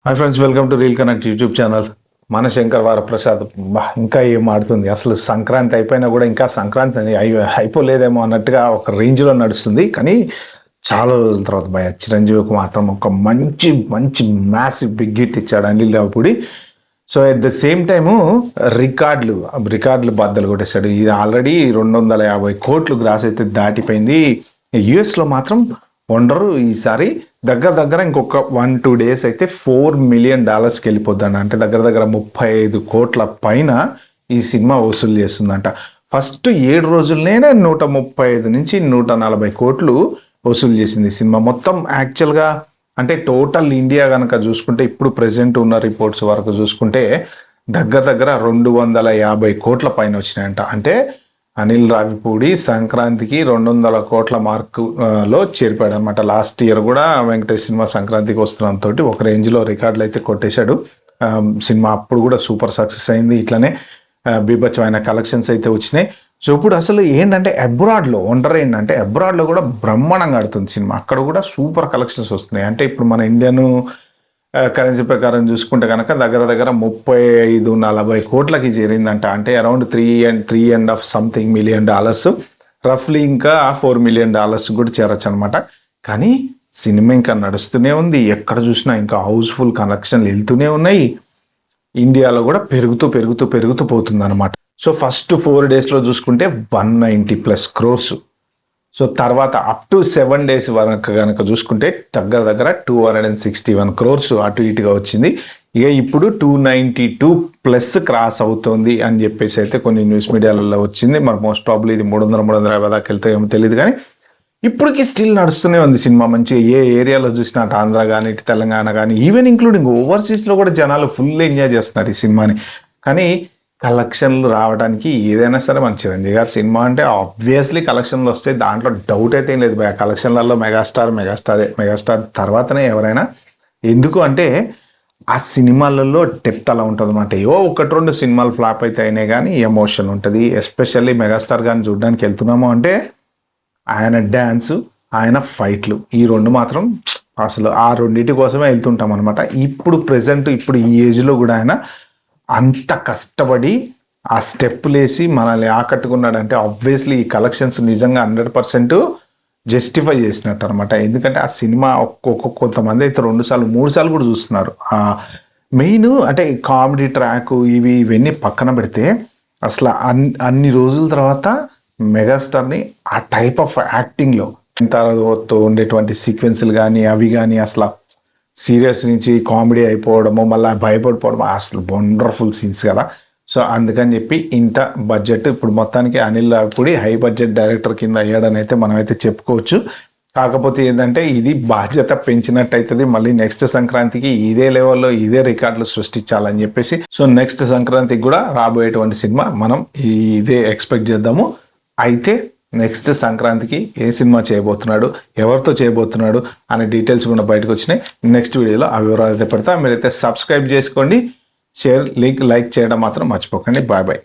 Hi friends, welcome to reel connect YouTube channel. మన శంకర్ వరప్రసాద్ ఇంకా ఏం ఆడుతుంది అసలు. సంక్రాంతి అయిపోయినా కూడా ఇంకా సంక్రాంతి అయిపోలేదేమో అన్నట్టుగా ఒక రేంజ్లో నడుస్తుంది. కానీ చాలా రోజుల తర్వాత చిరంజీవికి మాత్రం ఒక మంచి మంచి మ్యాసివ్ బిగ్ హిట్ ఇచ్చాడు Anil Ravipudi. So at the same time రికార్డులు బద్దలు కొట్టేశాడు. ఇది ఆల్రెడీ 250 కోట్లు గ్రాస్ అయితే దాటిపోయింది. యుఎస్లో మాత్రం వండరు ఈసారి దగ్గర ఇంకొక 1-2 డేస్ అయితే $4 మిలియన్ వెళ్ళిపోద్దంట. అంటే దగ్గర 35 కోట్ల పైన ఈ సినిమా వసూలు చేస్తుందంట. ఫస్ట్ 7 రోజుల్లోనే 135 నుంచి 140 కోట్లు వసూలు చేసింది ఈ సినిమా. మొత్తం యాక్చువల్గా అంటే టోటల్ ఇండియా కనుక చూసుకుంటే ఇప్పుడు ప్రెసెంట్ ఉన్న రిపోర్ట్స్ వరకు చూసుకుంటే దగ్గర 250 కోట్ల పైన వచ్చినాయంట. అంటే అనిల్ రావిపూడి సంక్రాంతికి 200 కోట్ల మార్కులో చేరిపాడు అనమాట. లాస్ట్ ఇయర్ కూడా వెంకటేష్ సినిమా సంక్రాంతికి వస్తున్నంతో ఒక రేంజ్లో రికార్డులు అయితే కొట్టేశాడు. సినిమా అప్పుడు కూడా సూపర్ సక్సెస్ అయింది. ఇట్లనే బీభత్సమైన కలెక్షన్స్ అయితే వచ్చినాయి. సో ఇప్పుడు అసలు ఏంటంటే అబ్రాడ్లో ఏంటంటే అబ్రాడ్లో కూడా బ్రహ్మాండంగా ఆడుతుంది సినిమా. అక్కడ కూడా సూపర్ కలెక్షన్స్ వస్తున్నాయి. అంటే ఇప్పుడు మన ఇండియన్ కరెన్సీ ప్రకారం చూసుకుంటే కనుక దగ్గర 35-40 కోట్లకి చేరిందంట. అంటే అరౌండ్ $3.5 మిలియన్, రఫ్లీ ఇంకా $4 మిలియన్ కూడా చేరచ్చు అనమాట. కానీ సినిమా ఇంకా నడుస్తూనే ఉంది. ఎక్కడ చూసినా ఇంకా హౌస్ఫుల్ కలెక్షన్లు వెళ్తూనే ఉన్నాయి. ఇండియాలో కూడా పెరుగుతూ పోతుంది అనమాట. సో ఫస్ట్ 4 డేస్లో చూసుకుంటే 190+ crores. సో తర్వాత అప్ టు 7 డేస్ వరకు కనుక చూసుకుంటే దగ్గర 261 crores అటు ఇటుగా వచ్చింది. ఇక ఇప్పుడు 292+ క్రాస్ అవుతుంది అని చెప్పేసి అయితే కొన్ని న్యూస్ మీడియాలలో వచ్చింది. మరి మోస్ట్ ప్రాబ్లీ ఇది 300-350 దాకా వెళ్తే ఏమో తెలియదు. కానీ ఇప్పటికీ స్టిల్ నడుస్తూనే ఉంది సినిమా మంచిగా. ఏ ఏరియాలో చూసినా అటు ఆంధ్ర కానీ ఇటు తెలంగాణ కానీ ఈవెన్ ఇంక్లూడింగ్ ఓవర్సీస్లో కూడా జనాలు ఫుల్ ఎంజాయ్ చేస్తున్నారు ఈ సినిమాని. కానీ కలెక్షన్లు రావడానికి ఏదైనా సరే మన చిరంజీవి గారి సినిమా అంటే ఆబ్వియస్లీ కలెక్షన్లు వస్తాయి, దాంట్లో డౌట్ అయితే ఏం లేదు. కలెక్షన్లలో మెగాస్టార్ తర్వాతనే ఎవరైనా. ఎందుకు అంటే ఆ సినిమాలలో డెప్త్ అలా ఉంటుంది అన్నమాట. 1-2 సినిమాలు ఫ్లాప్ అయితే అయినాయి కానీ ఎమోషన్ ఉంటుంది. ఎస్పెషల్లీ మెగాస్టార్ గారిని చూడడానికి వెళ్తున్నాము అంటే ఆయన డ్యాన్సు, ఆయన ఫైట్లు, ఈ రెండు మాత్రం అసలు ఆ రెండింటి కోసమే వెళ్తుంటాం అనమాట. ఇప్పుడు ప్రెసెంట్ ఈ ఏజ్లో కూడా ఆయన అంత కష్టపడి ఆ స్టెప్పులు వేసి మనల్ని ఆకట్టుకున్నాడంటే ఆబ్వియస్లీ ఈ కలెక్షన్స్ నిజంగా 100% జస్టిఫై చేసినట్టు అనమాట. ఎందుకంటే ఆ సినిమా కొంతమంది అయితే 2 సార్లు 3 సార్లు కూడా చూస్తున్నారు. మెయిన్ అంటే కామెడీ ట్రాక్ ఇవన్నీ పక్కన పెడితే అసలు అన్ని రోజుల తర్వాత మెగాస్టార్ని ఆ టైప్ ఆఫ్ యాక్టింగ్లో తర్వాత ఉండేటువంటి సీక్వెన్స్లు కానీ అవి కానీ అసలు సీరియస్ నుంచి కామెడీ అయిపోవడము, మళ్ళీ భయపడిపోవడం, అసలు వండర్ఫుల్ సీన్స్ కదా. సో అందుకని చెప్పి ఇంత బడ్జెట్ ఇప్పుడు మొత్తానికి Anil Ravipudi high budget director కింద అయ్యాడని అయితే మనం అయితే చెప్పుకోవచ్చు. కాకపోతే ఏంటంటే ఇది బాధ్యత పెంచినట్టు అవుతుంది. మళ్ళీ నెక్స్ట్ సంక్రాంతికి ఇదే లెవెల్లో ఇదే రికార్డులు సృష్టించాలని చెప్పేసి. సో నెక్స్ట్ సంక్రాంతికి కూడా రాబోయేటువంటి సినిమా మనం ఇదే ఎక్స్పెక్ట్ చేద్దాము. అయితే నెక్స్ట్ సంక్రాంతికి ఏ సినిమా చేయబోతున్నాడు, ఎవరితో చేయబోతున్నాడు అనే డీటెయిల్స్ కూడా బయటకు వచ్చినాయి. నెక్స్ట్ వీడియోలో ఆ వివరాలు అయితే పెడతా. మీరైతే సబ్స్క్రైబ్ చేసుకోండి, షేర్, లైక్ చేయడం మాత్రం మర్చిపోకండి. బాయ్.